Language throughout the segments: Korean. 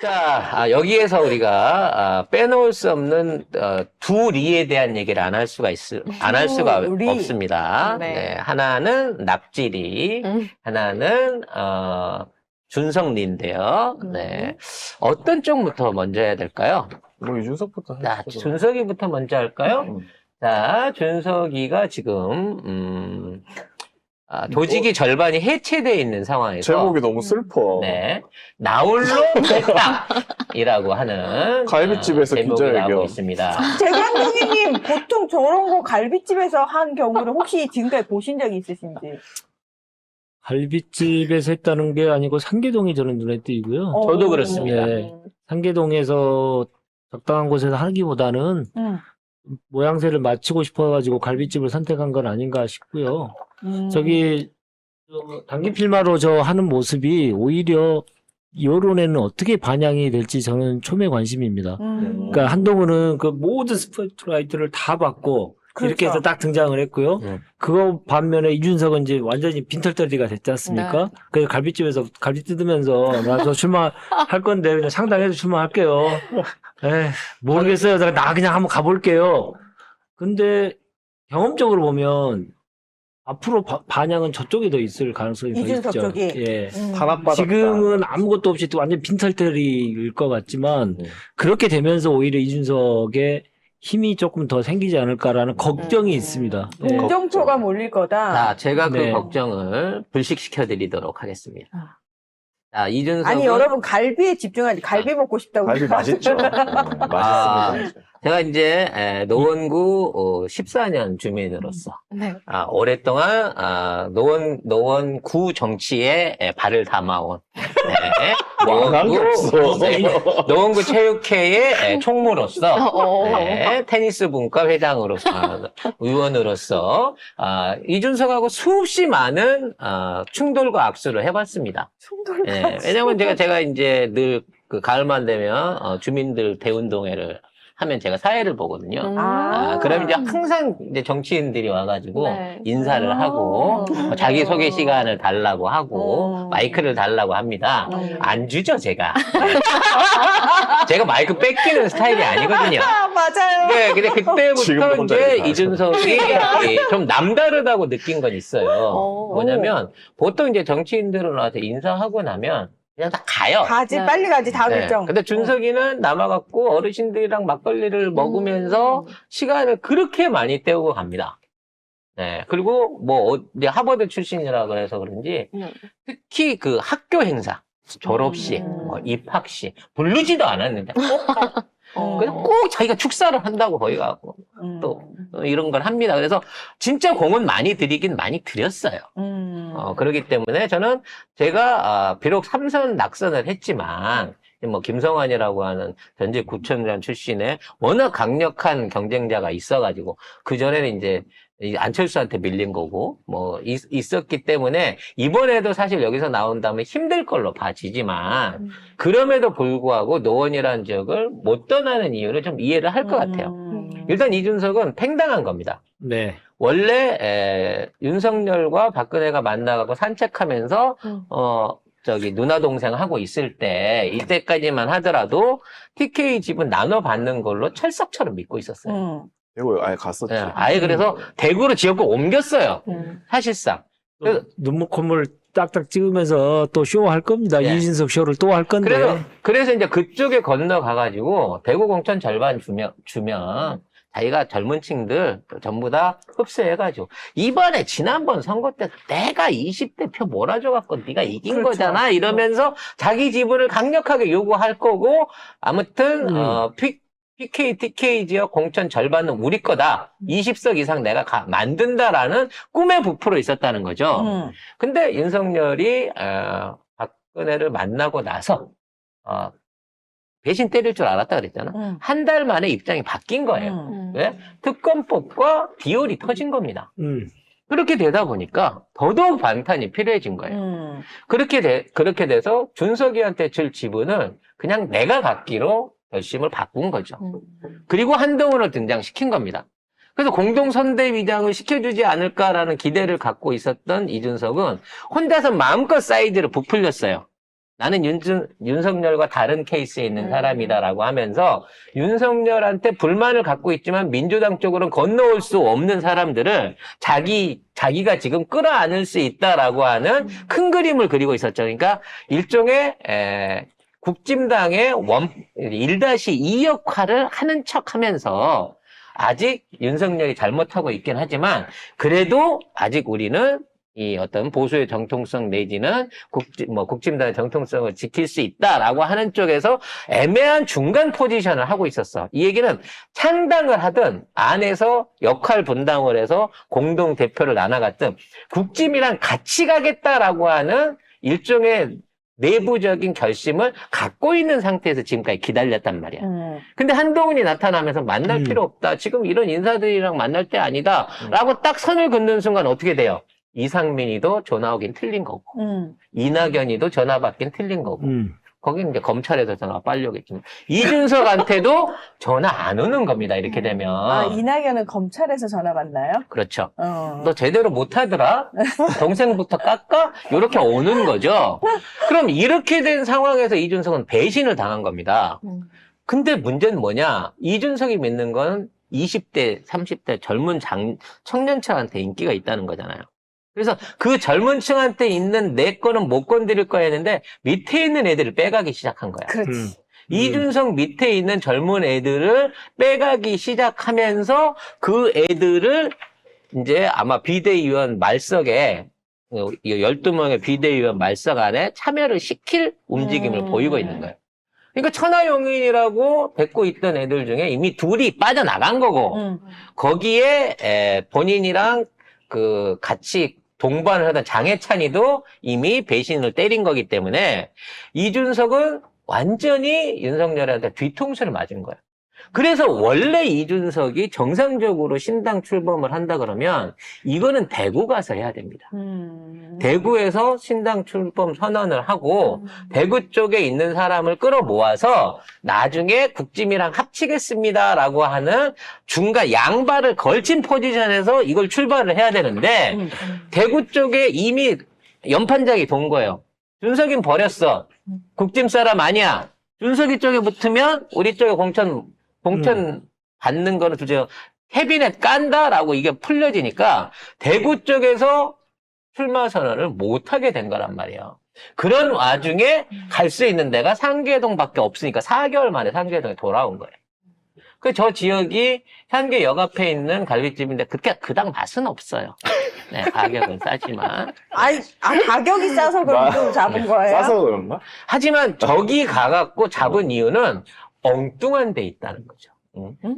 자, 여기에서 우리가 빼놓을 수 없는 두 리에 대한 얘기를 안 할 수가 리. 없습니다. 네. 네, 하나는 납치리, 하나는 준석리인데요. 네, 어떤 쪽부터 먼저 해야 될까요? 뭐 이준석부터 자, 해주죠. 준석이부터 먼저 할까요? 자, 준석이가 지금 조직이 절반이 해체되어 있는 상황에서 제목이 너무 슬퍼. 네, 나홀로 됐다이라고 하는 갈비집에서 제목이 기자회견. 나오고 있습니다. 재경둥이님 보통 저런 거 갈비집에서 한 경우를 혹시 지금까지 보신 적이 있으신지? 갈비집에서 했다는 게 아니고 상계동이 저는 눈에 띄고요. 저도 그렇습니다. 네. 상계동에서 적당한 곳에서 하기보다는 모양새를 맞추고 싶어가지고 갈비집을 선택한 건 아닌가 싶고요. 저기 당기필마로 저 하는 모습이 오히려 여론에는 어떻게 반영이 될지 저는 초미의 관심입니다. 그러니까 한동훈은 그 모든 스포트라이트를 다 받고 그렇죠. 이렇게 해서 딱 등장을 했고요. 그거 반면에 이준석은 이제 완전히 빈털터리가 됐지 않습니까? 그래서 갈비집에서 갈비 뜯으면서 나 저 출마할 건데 그냥 상당해서 출마할게요. 모르겠어요. 나 그냥 한번 가볼게요. 근데 경험적으로 보면 앞으로 반향은 저쪽에 더 있을 가능성이 더 이준석 있죠. 쪽이? 예. 탄압받았다. 지금은 아무것도 없이 또 완전 빈털터리일 것 같지만 그렇게 되면서 오히려 이준석의 힘이 조금 더 생기지 않을까라는 걱정이 있습니다. 예. 동정표가 몰릴 거다. 자, 제가 그 네. 걱정을 불식시켜 드리도록 하겠습니다. 자, 이준석은 아니 여러분 갈비에 집중하지. 갈비 먹고 싶다고. 갈비 맛있죠. 맛있습니다. 제가 이제 노원구 14년 주민으로서 네. 오랫동안 노원구 정치에 발을 담아온 망한 게 없어. 노원구 체육회의 총무로서 테니스 분과 회장으로서 의원으로서 이준석하고 수없이 많은 충돌과 악수를 해봤습니다. 왜냐면 제가 이제 늘 그 가을만 되면 주민들 대운동회를 하면 제가 사회를 보거든요. 그럼 이제 항상 이제 정치인들이 와가지고 인사를 하고 자기 소개 시간을 달라고 하고 마이크를 달라고 합니다. 안 주죠, 제가. 제가 마이크 뺏기는 스타일이 아니거든요. 맞아요. 네, 근데 그때부터 지금도 혼자 이제 이렇게 이준석이 좀 남다르다고 느낀 건 있어요. 뭐냐면 보통 이제 정치인들은 와서 인사하고 나면 그냥 다 가요. 가지 빨리 가지 다음 일정. 근데 준석이는 남아갖고 어르신들이랑 막걸리를 먹으면서 시간을 그렇게 많이 때우고 갑니다. 네. 그리고 이제 하버드 출신이라 그래서 그런지 특히 그 학교 행사, 졸업식, 입학식, 부르지도 않았는데 그래서 꼭 자기가 축사를 한다고 거기 가고 또 이런 걸 합니다. 그래서 진짜 공은 많이 드리긴 많이 드렸어요. 그렇기 때문에 저는 제가 비록 3선 낙선을 했지만 뭐 김성환이라고 하는 전직 구청장 출신의 워낙 강력한 경쟁자가 있어가지고 그 전에는 이제 안철수한테 밀린 거고 있었기 때문에 이번에도 사실 여기서 나온다면 힘들 걸로 봐지지만 그럼에도 불구하고 노원이라는 지역을 못 떠나는 이유를 좀 이해를 할 것 같아요. 일단 이준석은 팽당한 겁니다. 네. 원래 윤석열과 박근혜가 만나가고 산책하면서 누나 동생 하고 있을 때 이때까지만 하더라도 TK 집은 나눠받는 걸로 철석처럼 믿고 있었어요. 이거 아예 갔었지. 네, 아예 그래서 대구로 지역구 옮겼어요. 사실상. 눈물 콧물 딱딱 찍으면서 또 쇼할 겁니다. 네. 이준석 쇼를 또 할 건데. 그래서 이제 그쪽에 건너가가지고 대구 공천 절반 주면 자기가 젊은 층들 전부 다 흡수해가지고 이번에 지난번 선거 때 내가 20대 표 몰아줘갖고 네가 이긴 그렇죠. 거잖아 이러면서 자기 지분을 강력하게 요구할 거고 아무튼 PK, TK 지역 공천 절반은 우리 거다. 20석 이상 내가 만든다라는 꿈에 부풀어 있었다는 거죠. 근데 윤석열이 박근혜를 만나고 나서 배신 때릴 줄 알았다 그랬잖아. 한 달 만에 입장이 바뀐 거예요. 왜? 특검법과 비올이 터진 겁니다. 그렇게 되다 보니까 더더욱 반탄이 필요해진 거예요. 그렇게 돼서 준석이한테 줄 지분을 그냥 내가 갖기로 결심을 바꾼 거죠. 그리고 한동훈을 등장시킨 겁니다. 그래서 공동선대위장을 시켜주지 않을까라는 기대를 갖고 있었던 이준석은 혼자서 마음껏 사이드를 부풀렸어요. 나는 윤석열과 다른 케이스에 있는 사람이다라고 하면서 윤석열한테 불만을 갖고 있지만 민주당 쪽으로는 건너올 수 없는 사람들을 자기가 지금 끌어안을 수 있다라고 하는 큰 그림을 그리고 있었죠. 그러니까 일종의 국진당의 1-2 역할을 하는 척 하면서 아직 윤석열이 잘못하고 있긴 하지만 그래도 아직 우리는 이 어떤 보수의 정통성 내지는 국진당의 정통성을 지킬 수 있다라고 하는 쪽에서 애매한 중간 포지션을 하고 있었어. 이 얘기는 창당을 하든 안에서 역할 분담을 해서 공동 대표를 나눠갔든 국진이랑 같이 가겠다라고 하는 일종의 내부적인 결심을 갖고 있는 상태에서 지금까지 기다렸단 말이야. 근데 한동훈이 나타나면서 만날 필요 없다. 지금 이런 인사들이랑 만날 때 아니다. 라고 딱 선을 긋는 순간 어떻게 돼요? 이상민이도 전화 오긴 틀린 거고, 이낙연이도 전화 받긴 틀린 거고, 거긴 이제 검찰에서 전화 빨리 오겠지만, 이준석한테도 전화 안 오는 겁니다, 이렇게 되면. 아, 이낙연은 검찰에서 전화 받나요? 그렇죠. 너 제대로 못하더라? 동생부터 깎아? 이렇게 오는 거죠. 그럼 이렇게 된 상황에서 이준석은 배신을 당한 겁니다. 근데 문제는 뭐냐? 이준석이 믿는 건 20대, 30대 젊은 청년층한테 인기가 있다는 거잖아요. 그래서 그 젊은 층한테 있는 내 거는 못 건드릴 거야 했는데 밑에 있는 애들을 빼가기 시작한 거야. 그렇지. 이준석 밑에 있는 젊은 애들을 빼가기 시작하면서 그 애들을 이제 아마 비대위원 말석에 12명의 비대위원 말석 안에 참여를 시킬 움직임을 보이고 있는 거예요. 그러니까 천하용인이라고 뱉고 있던 애들 중에 이미 둘이 빠져나간 거고 거기에 본인이랑 그 같이 동반을 하던 장해찬이도 이미 배신을 때린 거기 때문에 이준석은 완전히 윤석열한테 뒤통수를 맞은 거예요. 그래서 원래 이준석이 정상적으로 신당 출범을 한다 그러면 이거는 대구 가서 해야 됩니다. 대구에서 신당 출범 선언을 하고 대구 쪽에 있는 사람을 끌어모아서 나중에 국짐이랑 합치겠습니다라고 하는 중간 양발을 걸친 포지션에서 이걸 출발을 해야 되는데 대구 쪽에 이미 연판장이 돈 거예요. 준석이는 버렸어. 국짐 사람 아니야. 준석이 쪽에 붙으면 우리 쪽에 공천 받는 거는 주제 캐비넷 깐다라고 이게 풀려지니까 대구 쪽에서 출마 선언을 못하게 된 거란 말이에요. 그런 와중에 갈 수 있는 데가 상계동밖에 없으니까 4개월 만에 상계동에 돌아온 거예요. 그 저 지역이 향계 역 앞에 있는 갈비집인데 그렇게 그닥 맛은 없어요. 네, 가격은 싸지만. 가격이 싸서 그럼 좀 잡은 거예요? 싸서 그런가? 하지만 저기 가갖고 잡은 이유는 엉뚱한 데 있다는 거죠.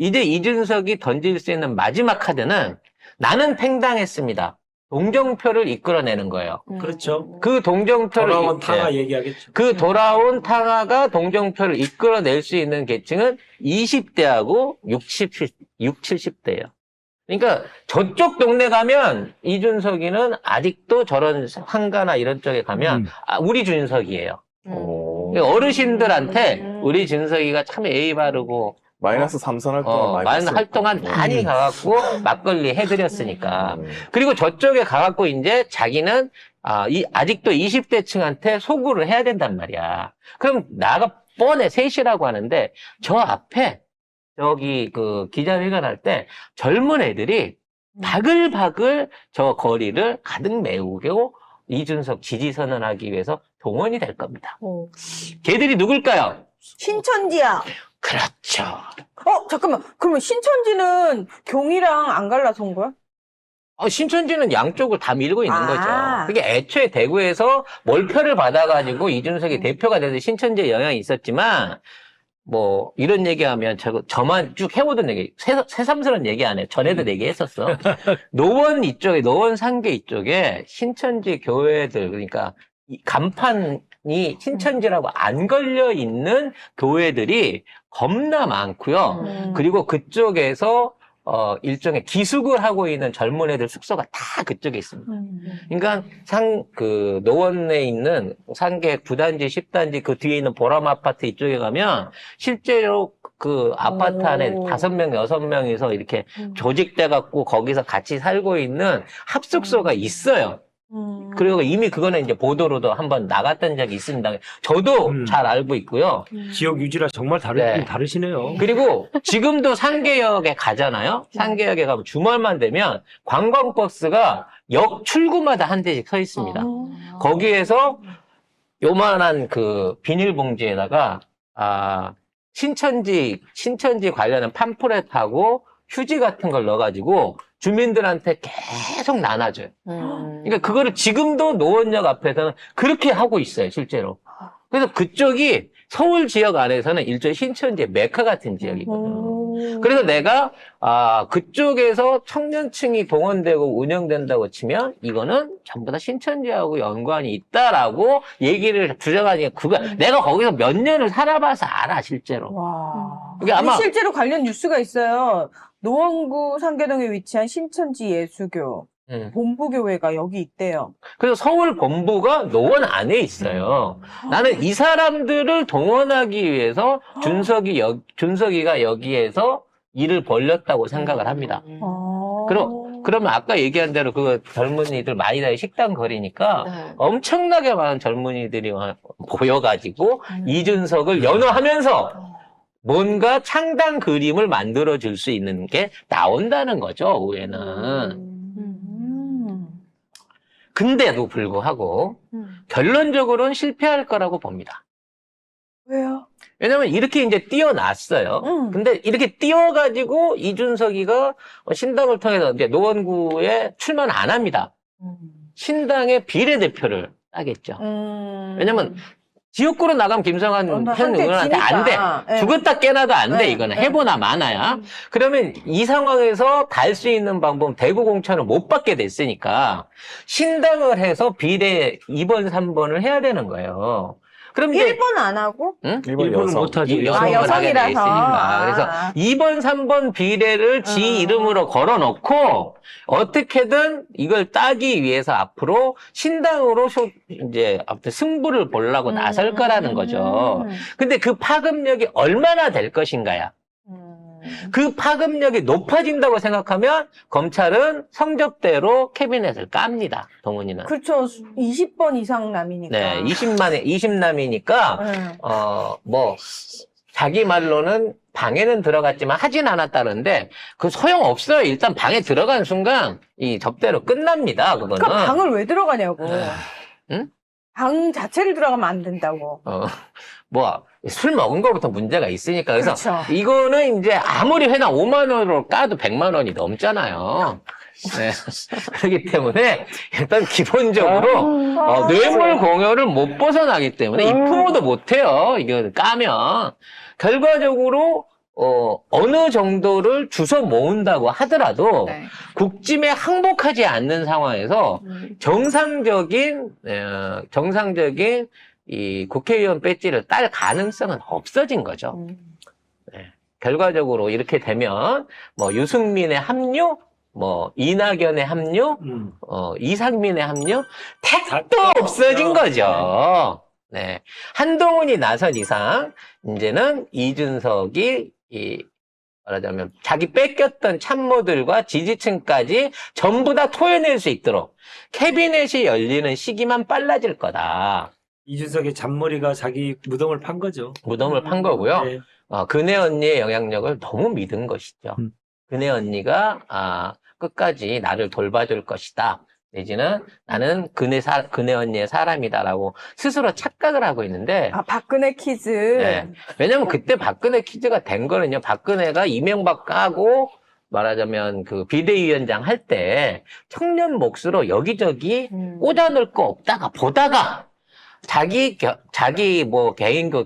이제 이준석이 던질 수 있는 마지막 카드는 나는 팽당했습니다. 동정표를 이끌어내는 거예요. 그렇죠. 그 동정표를 돌아온 탕아 얘기하겠죠. 그 돌아온 탕아가 동정표를 이끌어낼 수 있는 계층은 20대하고 70대예요. 그러니까 저쪽 동네 가면 이준석이는 아직도 저런 상가나 이런 쪽에 가면 우리 준석이에요. 어르신들한테 우리 준석이가 참 예의 바르고 마이너스 3선 활동을 많은 활동한 많이 가갖고 막걸리 해드렸으니까. 그리고 저쪽에 가갖고 이제 자기는 아직도 20대 층한테 소구를 해야 된단 말이야. 그럼 나가 뻔해 셋이라고 하는데 저 앞에 저기 그 기자회견 할 때 젊은 애들이 바글바글 저 거리를 가득 메우고 이준석 지지 선언하기 위해서 동원이 될 겁니다. 걔들이 누굴까요? 신천지야. 그렇죠. 잠깐만. 그러면 신천지는 경이랑 안 갈라서 온 거야? 신천지는 양쪽을 다 밀고 있는 거죠. 그게 애초에 대구에서 몰표를 받아가지고 이준석이 대표가 돼서 신천지에 영향이 있었지만 뭐 이런 얘기하면 저만 쭉 해오던 얘기 새삼스러운 얘기 안 해. 전에도 얘기했었어. 노원 이쪽에 노원 상계 이쪽에 신천지 교회들 그러니까 이 간판이 신천지라고 안 걸려 있는 교회들이 겁나 많고요. 그리고 그쪽에서 일종의 기숙을 하고 있는 젊은 애들 숙소가 다 그쪽에 있습니다. 그러니까 노원에 있는 상계 9단지, 10단지 그 뒤에 있는 보람 아파트 이쪽에 가면 실제로 그 아파트 안에 5명, 6명이서 이렇게 조직돼 갖고 거기서 같이 살고 있는 합숙소가 있어요. 그리고 이미 그거는 이제 보도로도 한번 나갔던 적이 있습니다. 저도 잘 알고 있고요. 지역 유지라 정말 네. 다르시네요. 그리고 지금도 상계역에 가잖아요. 상계역에 가면 주말만 되면 관광버스가 역 출구마다 한 대씩 서 있습니다. 거기에서 요만한 그 비닐봉지에다가 신천지 관련한 팜프렛하고 휴지 같은 걸 넣어가지고 주민들한테 계속 나눠줘요. 그러니까 그거를 지금도 노원역 앞에서는 그렇게 하고 있어요, 실제로. 그래서 그쪽이 서울 지역 안에서는 일종의 신천지의 메카 같은 지역이거든요. 그래서 내가 그쪽에서 청년층이 동원되고 운영된다고 치면 이거는 전부 다 신천지하고 연관이 있다라고 얘기를 주장하니까 그거 내가 거기서 몇 년을 살아봐서 알아, 실제로. 와. 이게 아마 실제로 관련 뉴스가 있어요. 노원구 상계동에 위치한 신천지 예수교 본부교회가 여기 있대요. 그래서 서울 본부가 노원 안에 있어요. 나는 이 사람들을 동원하기 위해서 준석이가 여기에서 일을 벌렸다고 생각을 합니다. 그러면 아까 얘기한 대로 그 젊은이들 많이 다니 식당 거리니까 네. 엄청나게 많은 젊은이들이 모여가지고 이준석을 연호하면서 뭔가 창당 그림을 만들어줄 수 있는 게 나온다는 거죠, 의회는. 근데도 불구하고 결론적으로는 실패할 거라고 봅니다. 왜요? 왜냐면 이렇게 이제 띄어놨어요. 근데 이렇게 띄어가지고 이준석이가 신당을 통해서 이제 노원구에 출마는 안 합니다. 신당의 비례대표를 따겠죠. 왜냐면 지역구로 나가면 김성환 현 의원한테 안 돼. 네. 죽었다 깨나도 안 돼. 네. 이거는 해보나 마나야. 그러면 이 상황에서 달 수 있는 방법 대구 공천을 못 받게 됐으니까 신당을 해서 비례 2번, 3번을 해야 되는 거예요. 그럼 이제 1번 안 하고? 응? 1번 일본은 여성. 못하지. 여성을 하게 돼 있으니까. 그래서 아. 2번, 3번 비례를 지 이름으로 걸어놓고 어떻게든 이걸 따기 위해서 앞으로 신당으로 이제 아무튼 승부를 보려고 나설 거라는 거죠. 근데 그 파급력이 얼마나 될 것인가야. 그 파급력이 높아진다고 생각하면 검찰은 성적대로 캐비넷을 깝니다. 동훈이는. 그렇죠. 20번 이상 남이니까. 네, 20남이니까 뭐 자기 말로는 방에는 들어갔지만 하진 않았다는데 그 소용없어요. 일단 방에 들어간 순간 이 접대로 끝납니다. 그거는. 그러니까 방을 왜 들어가냐고. 응? 방 자체를 들어가면 안 된다고. 뭐 술 먹은 거부터 문제가 있으니까. 그래서 그렇죠. 이거는 이제 아무리 회나 5만 원으로 까도 100만 원이 넘잖아요. 네. 그렇기 때문에 일단 기본적으로 뇌물 공여를 못 벗어나기 때문에 입후보도 못해요. 이거 까면. 결과적으로 어느 정도를 주워 모은다고 하더라도 네. 국짐에 항복하지 않는 상황에서 정상적인 이 국회의원 배지를 딸 가능성은 없어진 거죠. 네. 결과적으로 이렇게 되면 뭐 유승민의 합류, 뭐 이낙연의 합류, 이상민의 합류, 택도 없어진 거죠. 네. 한동훈이 나선 이상 이제는 이준석이 말하자면 자기 뺏겼던 참모들과 지지층까지 전부 다 토해낼 수 있도록 캐비넷이 열리는 시기만 빨라질 거다. 이준석의 잔머리가 자기 무덤을 판 거죠. 무덤을 판 거고요. 네. 그네 언니의 영향력을 너무 믿은 것이죠. 그네 언니가 끝까지 나를 돌봐줄 것이다. 내지는 나는 그네 언니의 사람이다라고 스스로 착각을 하고 있는데. 박근혜 키즈. 네. 왜냐면 그때 박근혜 키즈가 된 거는요. 박근혜가 이명박 까고 말하자면 그 비대위원장 할 때 청년 몫으로 여기저기 꽂아놓을 거 없다가 보다가 자기 뭐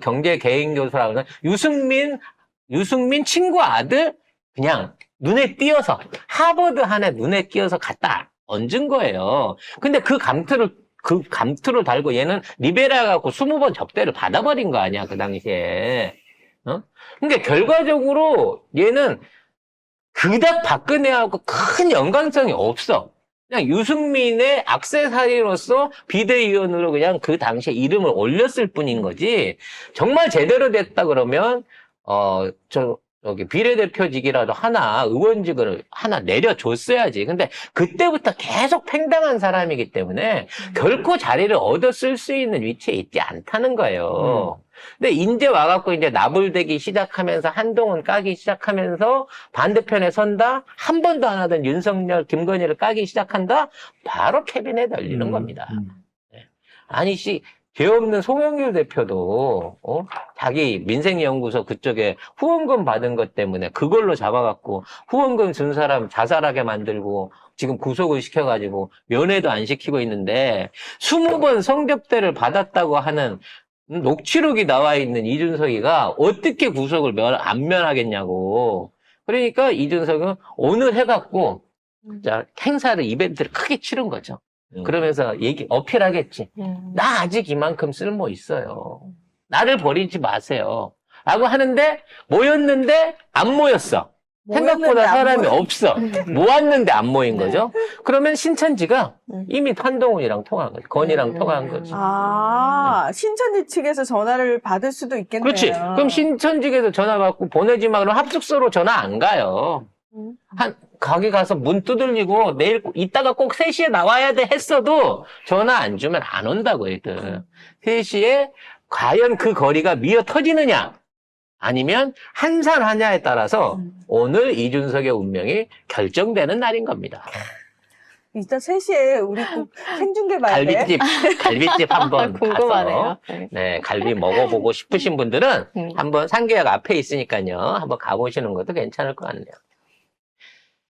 경제 개인 교수라고는 유승민 친구 아들 그냥 눈에 띄어서 하버드 한에 눈에 띄어서 갖다 얹은 거예요. 근데 그 감투를 달고 얘는 리베라 갖고 20번 접대를 받아버린 거 아니야, 그 당시에. 그러니까 결과적으로 얘는 그닥 박근혜하고 큰 연관성이 없어. 그냥 유승민의 액세서리로서 비대위원으로 그냥 그 당시에 이름을 올렸을 뿐인 거지. 정말 제대로 됐다 그러면 저기 비례대표직이라도 하나, 의원직을 하나 내려줬어야지. 근데 그때부터 계속 팽당한 사람이기 때문에 결코 자리를 얻어 쓸 수 있는 위치에 있지 않다는 거예요. 근데 이제 와갖고 이제 나불대기 시작하면서 한동훈 까기 시작하면서 반대편에 선다? 한 번도 안 하던 윤석열, 김건희를 까기 시작한다? 바로 캐비넷 열리는 겁니다. 아니, 죄 없는 송영길 대표도, 자기 민생연구소 그쪽에 후원금 받은 것 때문에 그걸로 잡아갖고 후원금 준 사람 자살하게 만들고 지금 구속을 시켜가지고 면회도 안 시키고 있는데 20번 성접대를 받았다고 하는 녹취록이 나와 있는 이준석이가 어떻게 구속을 안 면하겠냐고. 그러니까 이준석은 오늘 해갖고 자, 행사를, 이벤트를 크게 치른 거죠. 그러면서 어필하겠지. 나 아직 이만큼 쓸모 있어요. 나를 버리지 마세요. 라고 하는데, 모였는데, 안 모였어. 생각보다 사람이 없어. 모았는데 안 모인 거죠. 그러면 신천지가 이미 한동훈이랑 통한 거지. 건이랑 통한 거지. 신천지 측에서 전화를 받을 수도 있겠네요. 그렇지. 그럼 신천지에서 전화 받고 보내지 마. 그럼 합숙소로 전화 안 가요. 거기 가서 문 두들리고 내일 이따가 꼭 3시에 나와야 돼 했어도 전화 안 주면 안 온다고 애들. 3시에 과연 그 거리가 미어 터지느냐 아니면 한산하냐에 따라서 오늘 이준석의 운명이 결정되는 날인 겁니다. 이따 3시에 우리 꼭 생중계 봐야 돼. 갈비집 한번 궁금하네요. 가서 네, 갈비 먹어보고 싶으신 분들은 한번 상계역 앞에 있으니까요. 한번 가보시는 것도 괜찮을 것 같네요.